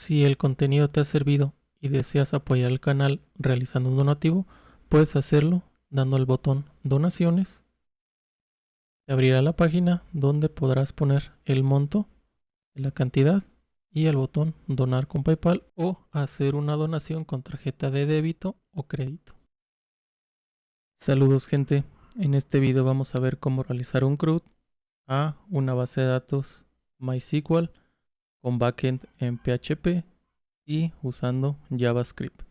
Si el contenido te ha servido y deseas apoyar el canal realizando un donativo, puedes hacerlo dando al botón Donaciones. Te abrirá la página donde podrás poner el monto, la cantidad y el botón Donar con PayPal o hacer una donación con tarjeta de débito o crédito. Saludos gente, en este video vamos a ver cómo realizar un CRUD a una base de datos MySQL con backend en PHP y usando JavaScript.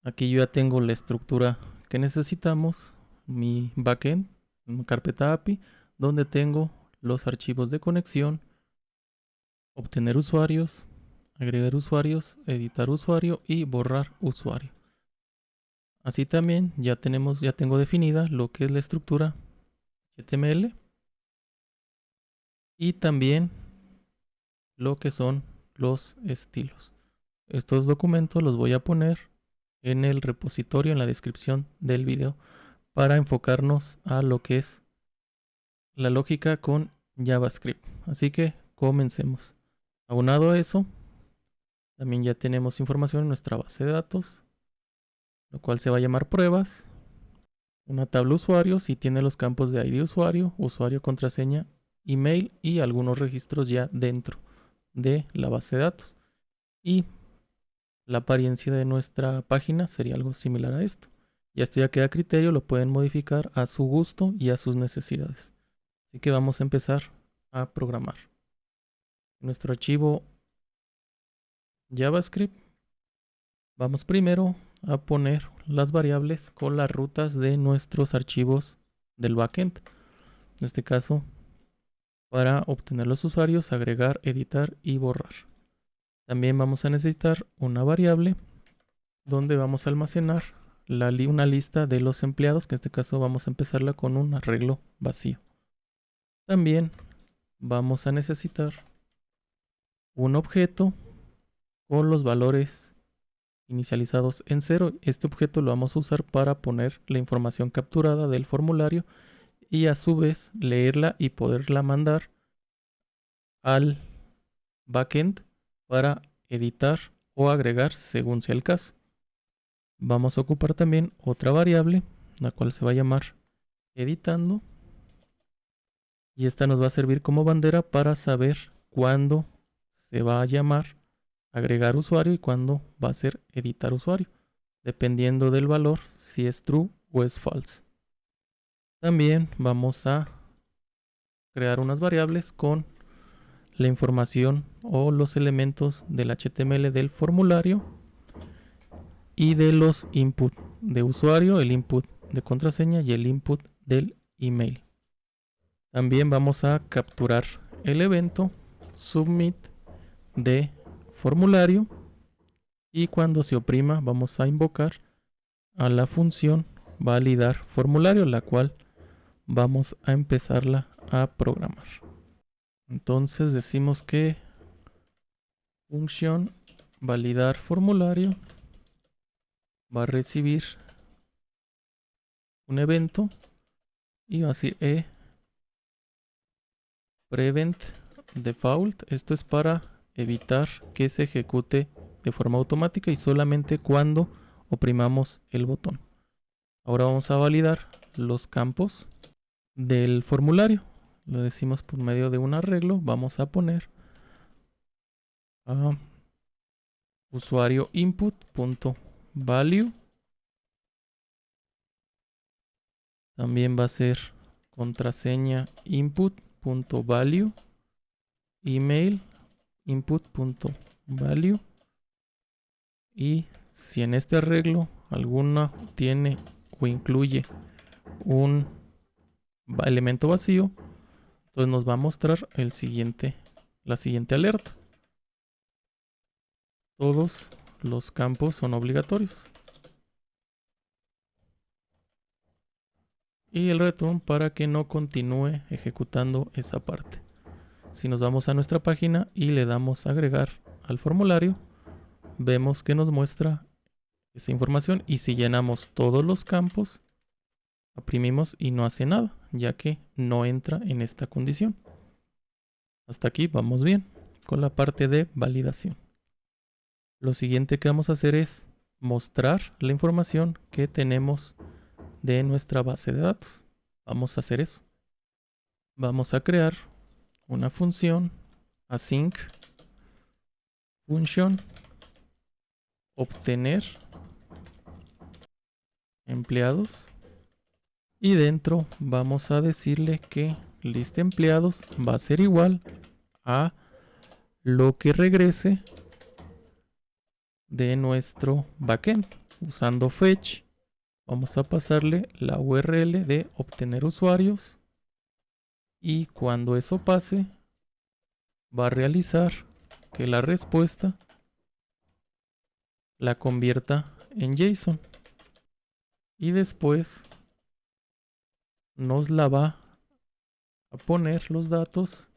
Aquí yo ya tengo la estructura que necesitamos, mi backend, una carpeta API, donde tengo los archivos de conexión, obtener usuarios, agregar usuarios, editar usuario y borrar usuario. Así también ya tengo definida lo que es la estructura HTML y también lo que son los estilos. Estos documentos los voy a poner en el repositorio en la descripción del video para enfocarnos a lo que es la lógica con JavaScript. Así que comencemos. Aunado a eso, también ya tenemos información en nuestra base de datos, lo cual se va a llamar pruebas. Una tabla usuarios y tiene los campos de ID usuario, usuario, contraseña, email y algunos registros ya dentro de la base de datos. Y la apariencia de nuestra página sería algo similar a esto. Ya esto ya queda a criterio, lo pueden modificar a su gusto y a sus necesidades. Así que vamos a empezar a programar. Nuestro archivo JavaScript, vamos primero a poner las variables con las rutas de nuestros archivos del backend. En este caso, para obtener los usuarios, agregar, editar y borrar. También vamos a necesitar una variable donde vamos a almacenar una lista de los empleados, que en este caso vamos a empezarla con un arreglo vacío. También vamos a necesitar un objeto con los valores inicializados en 0. Este objeto lo vamos a usar para poner la información capturada del formulario y a su vez leerla y poderla mandar al backend para editar o agregar según sea el caso. Vamos a ocupar también otra variable, la cual se va a llamar editando, y esta nos va a servir como bandera para saber cuándo se va a llamar agregar usuario y cuándo va a ser editar usuario, dependiendo del valor, si es true o es false. También vamos a crear unas variables con la información o los elementos del HTML del formulario y de los input de usuario, el input de contraseña y el input del email. También vamos a capturar el evento submit de formulario y cuando se oprima vamos a invocar a la función validar formulario, la cual vamos a empezarla a programar. Entonces decimos que función validar formulario va a recibir un evento y va a decir prevent default. Esto es para evitar que se ejecute de forma automática y solamente cuando oprimamos el botón. Ahora vamos a validar los campos del formulario. Lo decimos por medio de un arreglo. Vamos a poner a usuario input.value. También va a ser contraseña input.value, email input.value, y si en este arreglo alguna tiene o incluye un elemento vacío, entonces nos va a mostrar la siguiente alerta. Todos los campos son obligatorios. Y el return para que no continúe ejecutando esa parte. Si nos vamos a nuestra página y le damos a agregar al formulario, vemos que nos muestra esa información, y si llenamos todos los campos, oprimimos y no hace nada, ya que no entra en esta condición. Hasta aquí vamos bien. con la parte de validación. Lo siguiente que vamos a hacer es mostrar la información que tenemos de nuestra base de datos. Vamos a hacer eso. Vamos a crear una función async function obtener empleados y dentro vamos a decirle que lista empleados va a ser igual a lo que regrese de nuestro backend. Usando fetch vamos a pasarle la URL de obtener usuarios y cuando eso pase va a realizar que la respuesta la convierta en JSON y después nos la va a poner los datos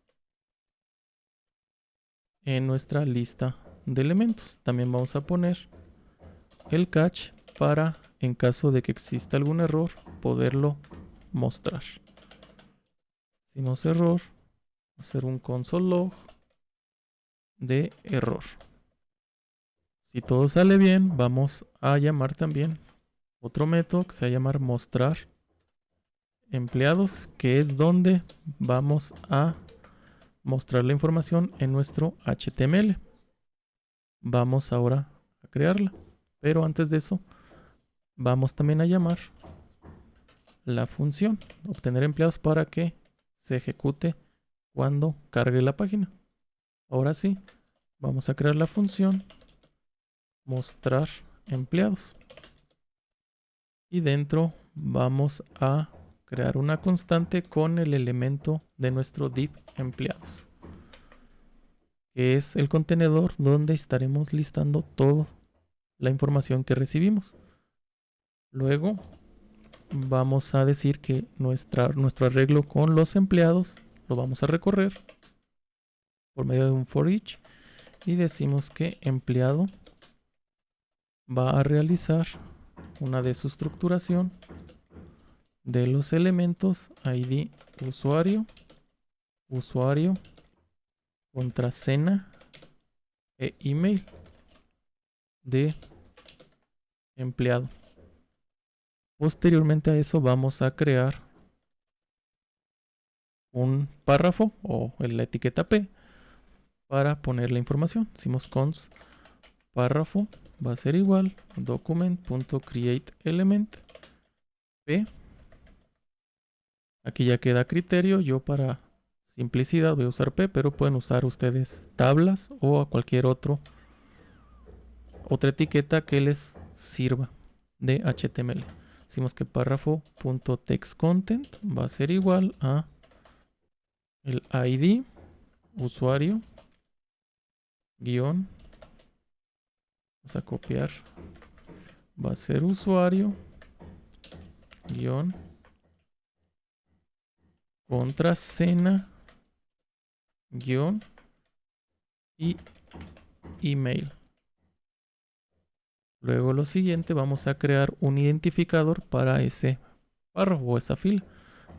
en nuestra lista de elementos. También vamos a poner el catch para, en caso de que exista algún error, poderlo mostrar. Si no es error, hacer un console log de error. Si todo sale bien, vamos a llamar también otro método que se va a llamar mostrar empleados, que es donde vamos a mostrar la información en nuestro HTML. Vamos ahora a crearla, pero antes de eso vamos también a llamar la función obtener empleados para que se ejecute cuando cargue la página. Ahora sí, vamos a crear la función mostrar empleados y dentro vamos a crear una constante con el elemento de nuestro div empleados, que es el contenedor donde estaremos listando toda la información que recibimos. Luego vamos a decir que nuestro arreglo con los empleados lo vamos a recorrer por medio de un for each y decimos que empleado va a realizar una desestructuración de los elementos ID usuario, contraseña e email de empleado. Posteriormente a eso vamos a crear un párrafo o la etiqueta P para poner la información. Decimos const párrafo va a ser igual document.createElement P. Aquí ya queda criterio. Yo para simplicidad voy a usar P, pero pueden usar ustedes tablas o a cualquier otra etiqueta que les sirva de HTML. Decimos que párrafo.textContent va a ser igual a el ID usuario guión, vamos a copiar, va a ser usuario guión contraseña guión y email. Luego lo siguiente, vamos a crear un identificador para ese párrafo o esa fila.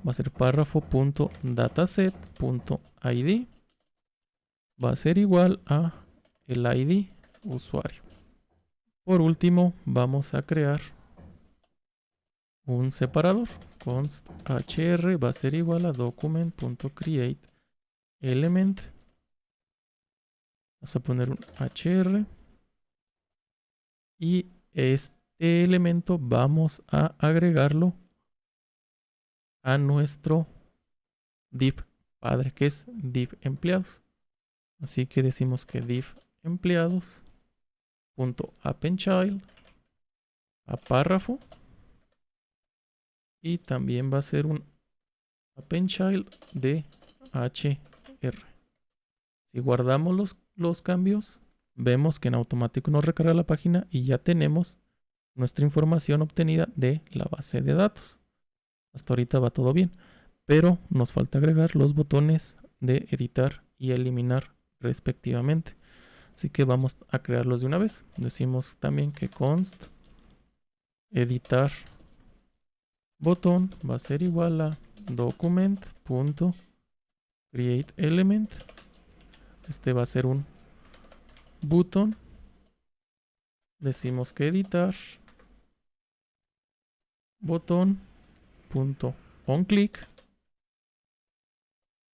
Va a ser párrafo.dataset.id. Va a ser igual a el ID usuario. Por último, vamos a crear un separador. Const hr va a ser igual a document.createElement. Vamos a poner un hr. Y este elemento vamos a agregarlo a nuestro div padre, que es div empleados. Así que decimos que div empleados.appendChild a párrafo. Y también va a ser un appendChild de hr. Si guardamos los cambios, vemos que en automático nos recarga la página y ya tenemos nuestra información obtenida de la base de datos. Hasta ahorita va todo bien, pero nos falta agregar los botones de editar y eliminar respectivamente. Así que vamos a crearlos de una vez. Decimos también que const editar botón va a ser igual a document.createElement. Este va a ser un button. Decimos que editar botón punto onClick.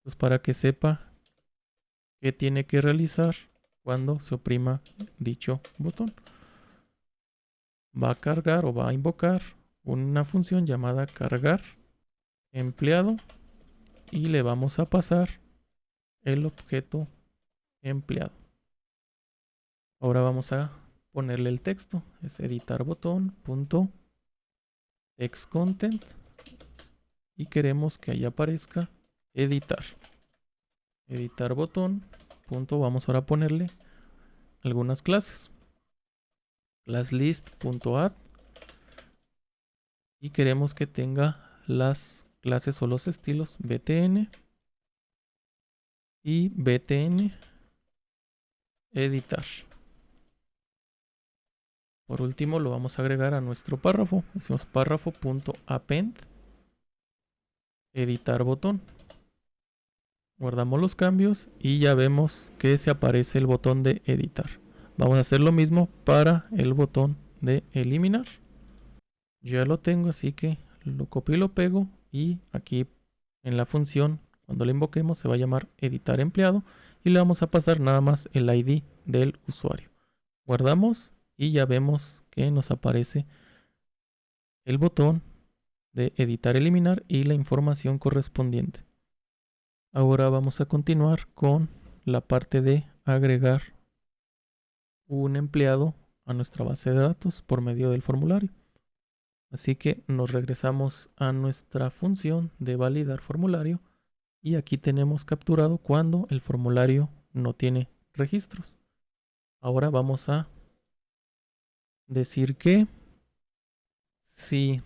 Pues para que sepa qué tiene que realizar cuando se oprima dicho botón. Va a cargar o va a invocar una función llamada cargar empleado y le vamos a pasar el objeto empleado. Ahora vamos a ponerle el texto. Es editar botón punto text content y queremos que ahí aparezca editar. Editar botón punto, vamos ahora a ponerle algunas clases. Class list punto add y queremos que tenga las clases o los estilos btn y btn editar. Por último lo vamos a agregar a nuestro párrafo. Decimos párrafo.append editar botón. Guardamos los cambios y ya vemos que se aparece el botón de editar. Vamos a hacer lo mismo para el botón de eliminar. Yo ya lo tengo, así que lo copio y lo pego y aquí en la función cuando la invoquemos se va a llamar editar empleado y le vamos a pasar nada más el ID del usuario. Guardamos y ya vemos que nos aparece el botón de editar eliminar y la información correspondiente. Ahora vamos a continuar con la parte de agregar un empleado a nuestra base de datos por medio del formulario. Así que nos regresamos a nuestra función de validar formulario y aquí tenemos capturado cuando el formulario no tiene registros. Ahora vamos a decir que si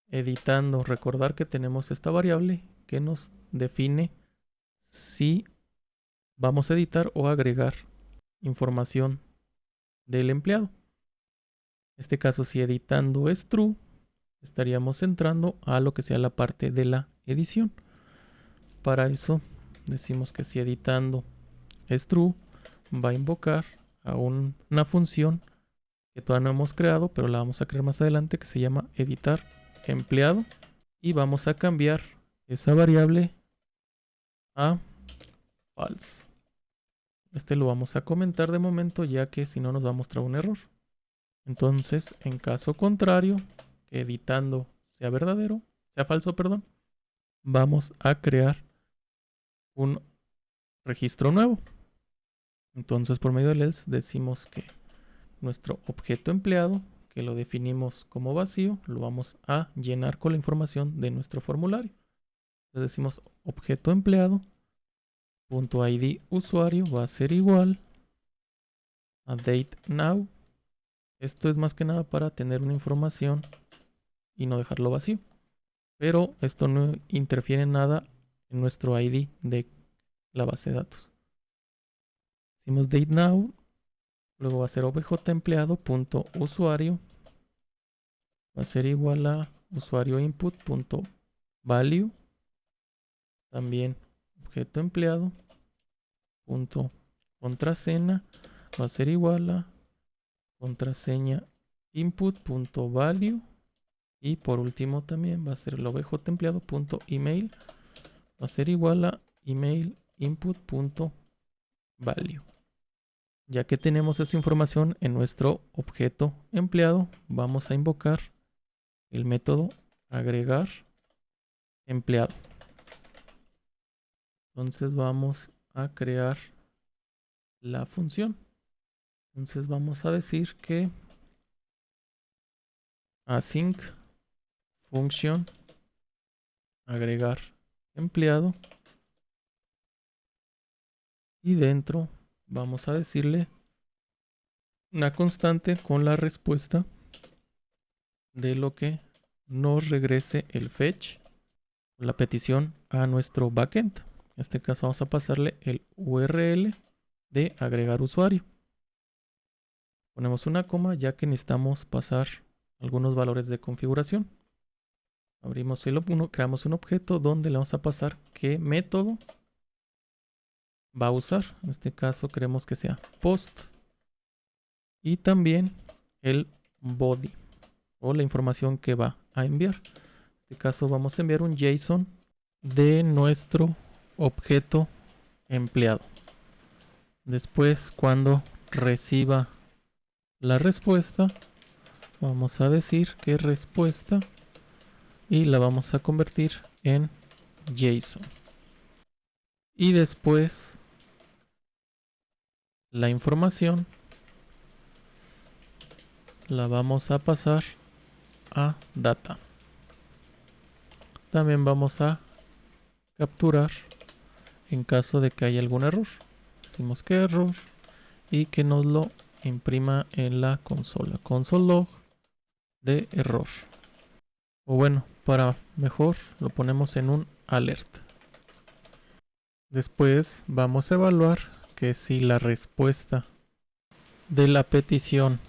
editando, recordar que tenemos esta variable que nos define si vamos a editar o agregar información del empleado. En este caso, si editando es true, estaríamos entrando a lo que sea la parte de la edición. Para eso decimos que si editando es true, va a invocar a una función que todavía no hemos creado, pero la vamos a crear más adelante, que se llama editar empleado, y vamos a cambiar esa variable a false. Este lo vamos a comentar de momento, ya que si no nos va a mostrar un error. Entonces, en caso contrario, que editando sea verdadero, sea falso, perdón, vamos a crear un registro nuevo. Entonces, por medio del else decimos que nuestro objeto empleado, que lo definimos como vacío, lo vamos a llenar con la información de nuestro formulario. Entonces decimos objeto empleado .id usuario va a ser igual a date now. Esto es más que nada para tener una información y no dejarlo vacío. Pero esto no interfiere en nada en nuestro ID de la base de datos. Decimos date now. Luego va a ser obj empleado punto usuario. Va a ser igual a usuario input punto value. También objeto empleado punto contraseña va a ser igual a contraseña input.value y por último también va a ser el obj empleado.email va a ser igual a email input.value. Ya que tenemos esa información en nuestro objeto empleado, vamos a invocar el método agregar empleado. Entonces vamos a crear la función. Entonces vamos a decir que async function agregar empleado y dentro vamos a decirle una constante con la respuesta de lo que nos regrese el fetch, la petición a nuestro backend. En este caso vamos a pasarle el URL de agregar usuario. Ponemos una coma ya que necesitamos pasar algunos valores de configuración. Abrimos el creamos un objeto donde le vamos a pasar qué método va a usar. En este caso queremos que sea post. Y también el body o la información que va a enviar. En este caso vamos a enviar un JSON de nuestro objeto empleado. Después, cuando reciba la respuesta, vamos a decir que respuesta y la vamos a convertir en JSON. Y después la información la vamos a pasar a data. También vamos a capturar en caso de que haya algún error. Decimos que error y que nos lo imprima en la consola. Console log de error. O bueno, para mejor lo ponemos en un alert. Después vamos a evaluar que si la respuesta de la petición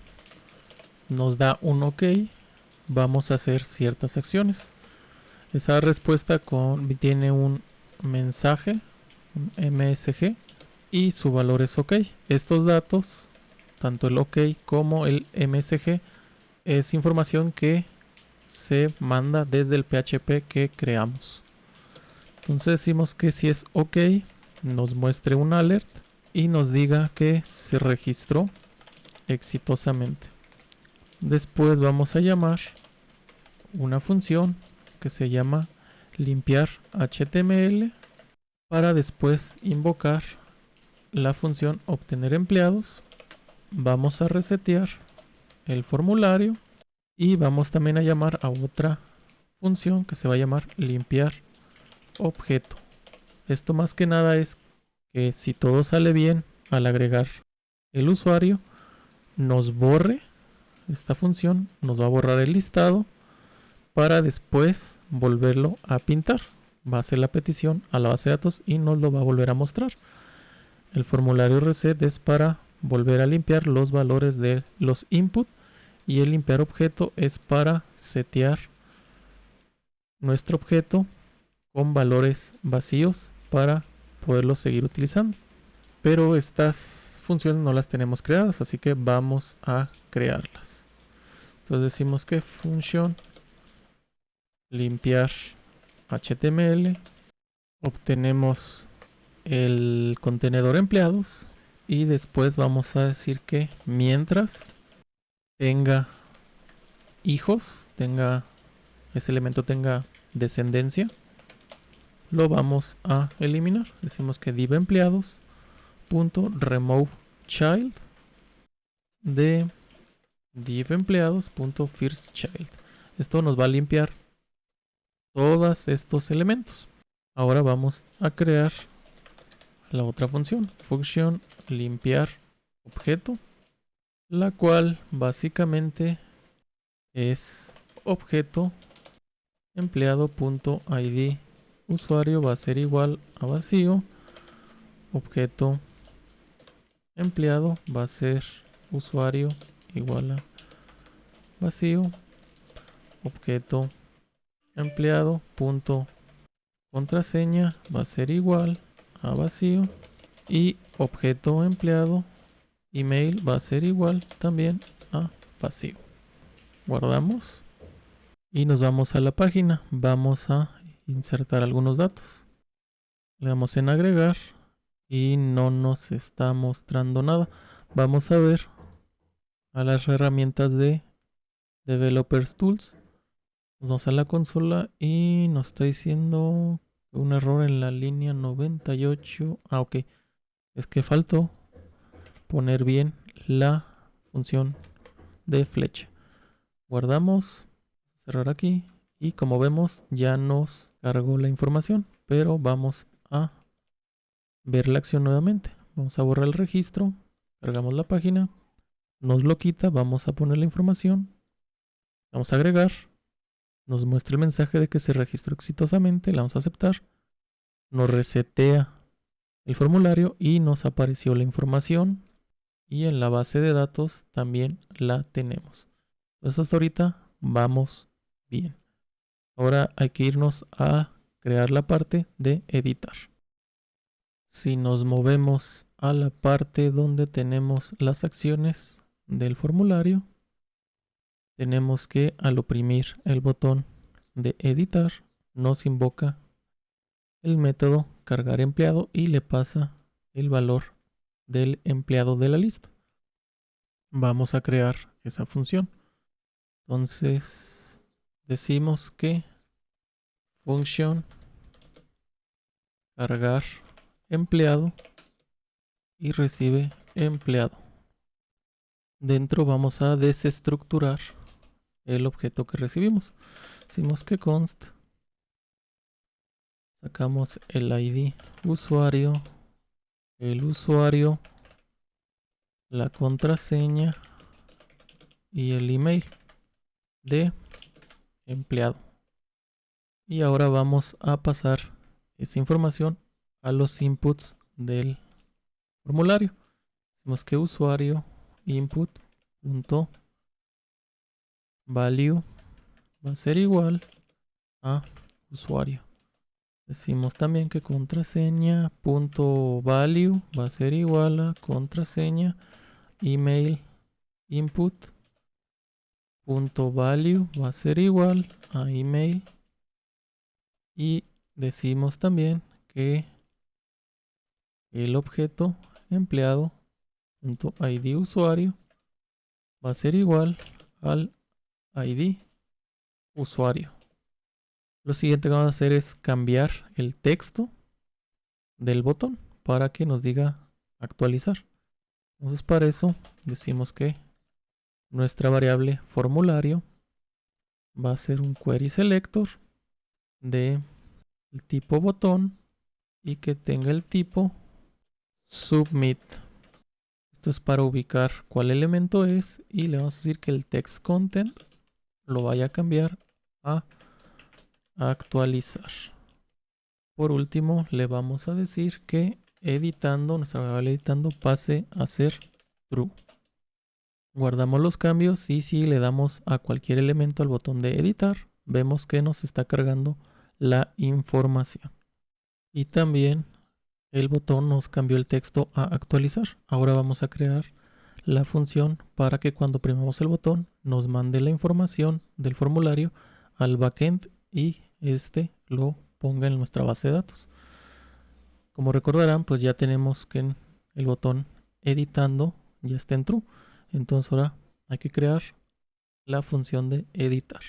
nos da un OK, vamos a hacer ciertas acciones. Esa respuesta tiene un mensaje, un MSG, y su valor es OK. Estos datos, tanto el OK como el MSG, es información que se manda desde el PHP que creamos. Entonces decimos que si es OK, nos muestre un alert y nos diga que se registró exitosamente. Después vamos a llamar una función que se llama limpiar HTML para después invocar la función obtener empleados. Vamos a resetear el formulario y vamos también a llamar a otra función que se va a llamar limpiar objeto. Esto más que nada es que si todo sale bien al agregar el usuario, nos borre esta función, nos va a borrar el listado para después volverlo a pintar. Va a hacer la petición a la base de datos y nos lo va a volver a mostrar. El formulario reset es para volver a limpiar los valores de los input y el limpiar objeto es para setear nuestro objeto con valores vacíos para poderlo seguir utilizando. Pero estas funciones no las tenemos creadas, así que vamos a crearlas. Entonces decimos que función limpiar HTML, obtenemos el contenedor empleados y después vamos a decir que mientras tenga hijos, ese elemento tenga descendencia, lo vamos a eliminar. Decimos que div empleados punto remove child de div empleados punto first child. Esto nos va a limpiar todos estos elementos. Ahora vamos a crear la otra función, función limpiar objeto, la cual básicamente es objeto empleado.id usuario va a ser igual a vacío, objeto empleado va a ser usuario igual a vacío, objeto empleado punto contraseña va a ser igual a vacío y objeto empleado email va a ser igual también a vacío. Guardamos y nos vamos a la página. Vamos a insertar algunos datos. Le damos en agregar y no nos está mostrando nada. Vamos a ver a las herramientas de Developers Tools. Vamos a la consola y nos está diciendo un error en la línea 98. Ah, ok. Es que faltó poner bien la función de flecha. Guardamos, cerrar aquí y como vemos ya nos cargó la información, pero vamos a ver la acción nuevamente. Vamos a borrar el registro, cargamos la página, nos lo quita, vamos a poner la información, vamos a agregar, nos muestra el mensaje de que se registró exitosamente, la vamos a aceptar, nos resetea el formulario y nos apareció la información y en la base de datos también la tenemos. Entonces hasta ahorita vamos bien. Ahora hay que irnos a crear la parte de editar. Si nos movemos a la parte donde tenemos las acciones del formulario, tenemos que al oprimir el botón de editar, nos invoca el método cargar empleado y le pasa el valor del empleado de la lista. Vamos a crear esa función. Entonces decimos que función cargar empleado y recibe empleado. Dentro vamos a desestructurar el objeto que recibimos. Decimos que const, sacamos el ID usuario, el usuario, la contraseña y el email de empleado. Y ahora vamos a pasar esa información a los inputs del formulario. Decimos que usuario input punto value va a ser igual a usuario. Decimos también que contraseña punto value va a ser igual a contraseña. Email input punto value va a ser igual a email. Y decimos también que el objeto empleado punto ID usuario va a ser igual al ID usuario. Lo siguiente que vamos a hacer es cambiar el texto del botón para que nos diga actualizar. Entonces para eso decimos que nuestra variable formulario va a ser un query selector de el tipo botón y que tenga el tipo submit. Esto es para ubicar cuál elemento es y le vamos a decir que el text content lo vaya a cambiar a actualizar. Por último, le vamos a decir que editando, nuestra variable editando pase a ser true. Guardamos los cambios y si le damos a cualquier elemento al botón de editar, vemos que nos está cargando la información. Y también el botón nos cambió el texto a actualizar. Ahora vamos a crear la función para que cuando oprimamos el botón nos mande la información del formulario al backend y este lo ponga en nuestra base de datos. Como recordarán, pues ya tenemos que el botón editando ya está en true. Entonces ahora hay que crear la función de editar.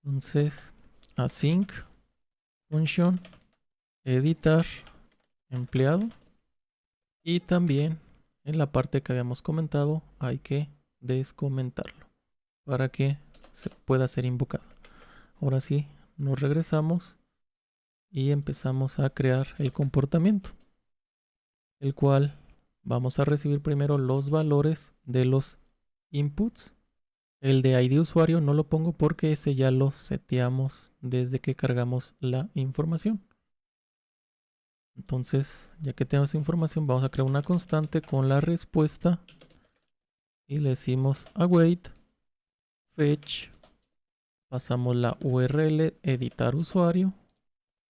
Entonces async function editar empleado y también en la parte que habíamos comentado hay que descomentarlo para que se pueda ser invocado. Ahora sí, nos regresamos y empezamos a crear el comportamiento, el cual vamos a recibir primero los valores de los inputs. El de ID usuario no lo pongo porque ese ya lo seteamos desde que cargamos la información. Entonces, ya que tenemos información, vamos a crear una constante con la respuesta y le decimos await fetch. Pasamos la URL editar usuario,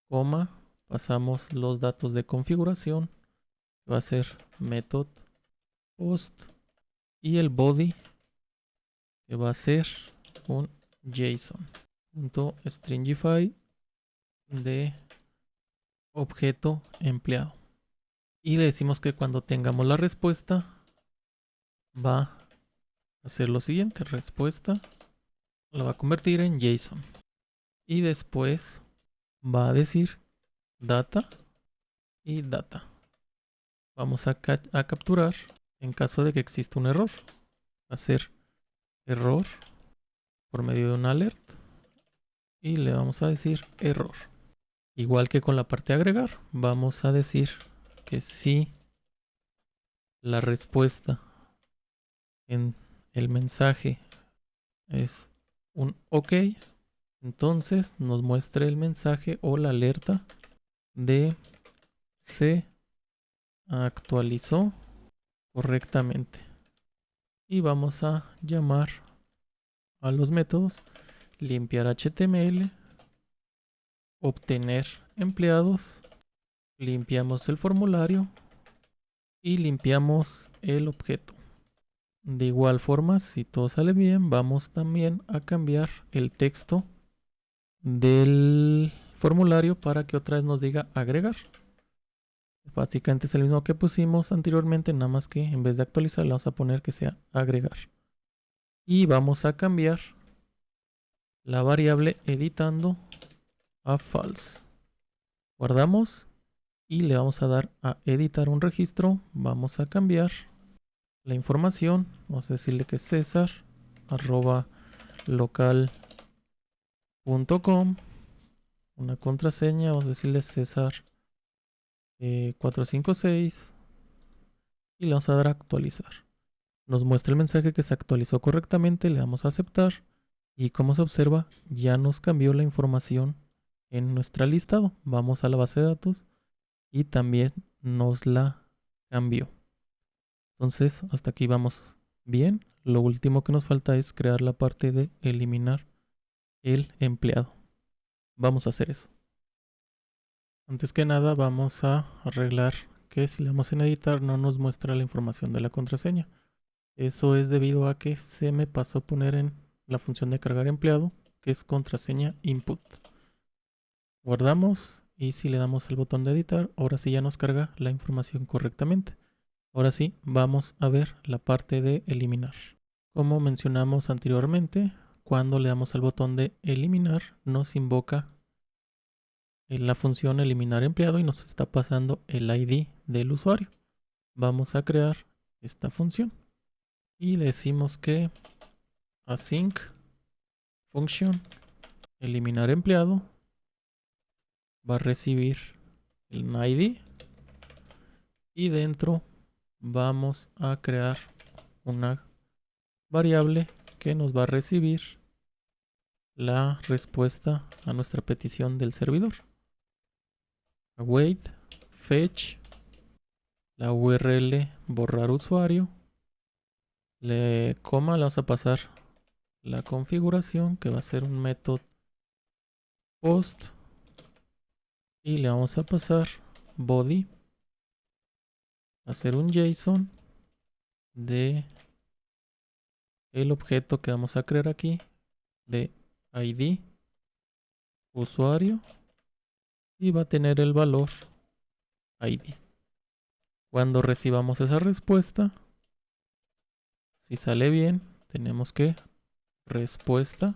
coma, pasamos los datos de configuración, que va a ser method post y el body, que va a ser un JSON.stringify de objeto empleado. Y le decimos que cuando tengamos la respuesta va a hacer lo siguiente, respuesta la va a convertir en JSON y después va a decir data y data. Vamos a capturar en caso de que exista un error. Va a ser error por medio de un alert y le vamos a decir error. Igual que con la parte de agregar, vamos a decir que si la respuesta en el mensaje es un OK, entonces nos muestre el mensaje o la alerta de se actualizó correctamente. Y vamos a llamar a los métodos limpiar HTML, obtener empleados limpiamos el formulario y limpiamos el objeto. De igual forma, si todo sale bien, vamos también a cambiar el texto del formulario para que otra vez nos diga agregar. Básicamente es el mismo que pusimos anteriormente, nada más que en vez de actualizar le vamos a poner que sea agregar. Y vamos a cambiar la variable editando a false. Guardamos y le vamos a dar a editar un registro. Vamos a cambiar la información. Vamos a decirle que César @local.com. Una contraseña. Vamos a decirle César 456. Y le vamos a dar a actualizar. Nos muestra el mensaje que se actualizó correctamente. Le damos a aceptar. Y como se observa, ya nos cambió la información en nuestra listado. Vamos a la base de datos y también nos la cambió. Entonces, hasta aquí vamos bien. Lo último que nos falta es crear la parte de eliminar el empleado. Vamos a hacer eso. Antes que nada, vamos a arreglar que si le damos en editar no nos muestra la información de la contraseña. Eso es debido a que se me pasó a poner en la función de cargar empleado, que es contraseña input. Guardamos y si le damos el botón de editar, ahora sí ya nos carga la información correctamente. Ahora sí, vamos a ver la parte de eliminar. Como mencionamos anteriormente, cuando le damos al botón de eliminar, nos invoca la función eliminar empleado y nos está pasando el ID del usuario. Vamos a crear esta función y le decimos que async function eliminar empleado va a recibir el ID y dentro vamos a crear una variable que nos va a recibir la respuesta a nuestra petición del servidor. Await fetch la URL borrar usuario, le vamos a pasar la configuración que va a ser un método post y le vamos a pasar body, hacer un JSON de el objeto que vamos a crear aquí de ID usuario y va a tener el valor ID. Cuando recibamos esa respuesta, si sale bien, tenemos que respuesta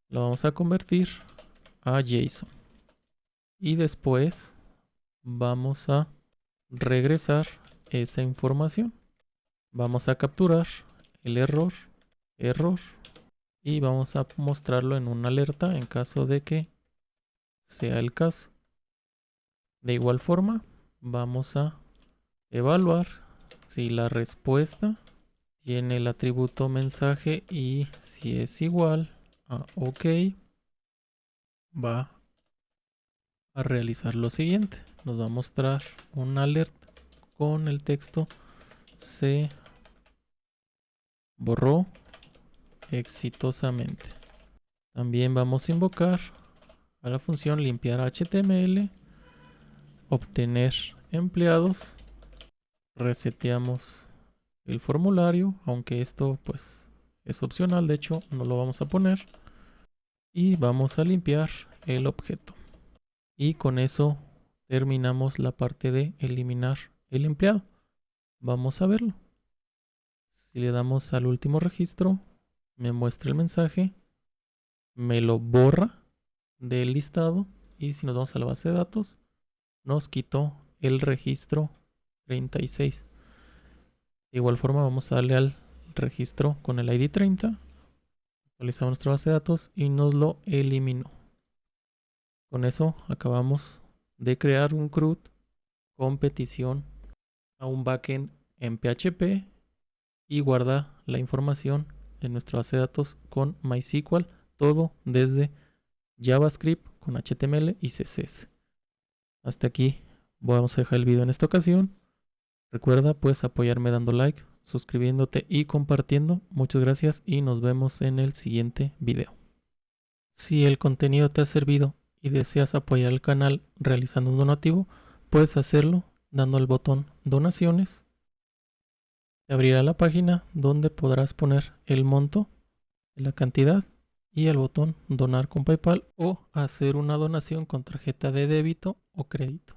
la vamos a convertir a JSON y después vamos a regresar esa información. Vamos a capturar el error y vamos a mostrarlo en una alerta en caso de que sea el caso. De igual forma, vamos a evaluar si la respuesta tiene el atributo mensaje y si es igual a OK, va a realizar lo siguiente. Nos va a mostrar un alert con el texto se borró exitosamente. También vamos a invocar a la función limpiar HTML, obtener empleados, reseteamos el formulario, aunque esto pues es opcional, de hecho no lo vamos a poner, y vamos a limpiar el objeto. Y con eso terminamos la parte de eliminar el empleado. Vamos a verlo. Si le damos al último registro, me muestra el mensaje, me lo borra del listado y si nos vamos a la base de datos, nos quitó el registro 36. De igual forma vamos a darle al registro con el ID 30, actualizamos nuestra base de datos y nos lo eliminó. Con eso acabamos de crear un CRUD con petición a un backend en PHP y guarda la información en nuestra base de datos con MySQL, todo desde JavaScript con HTML y CSS. Hasta aquí vamos a dejar el video en esta ocasión. Recuerda, puedes apoyarme dando like, suscribiéndote y compartiendo. Muchas gracias y nos vemos en el siguiente video. Si el contenido te ha servido y deseas apoyar el canal realizando un donativo, puedes hacerlo dando al botón donaciones. Te abrirá la página donde podrás poner el monto, la cantidad y el botón donar con PayPal o hacer una donación con tarjeta de débito o crédito.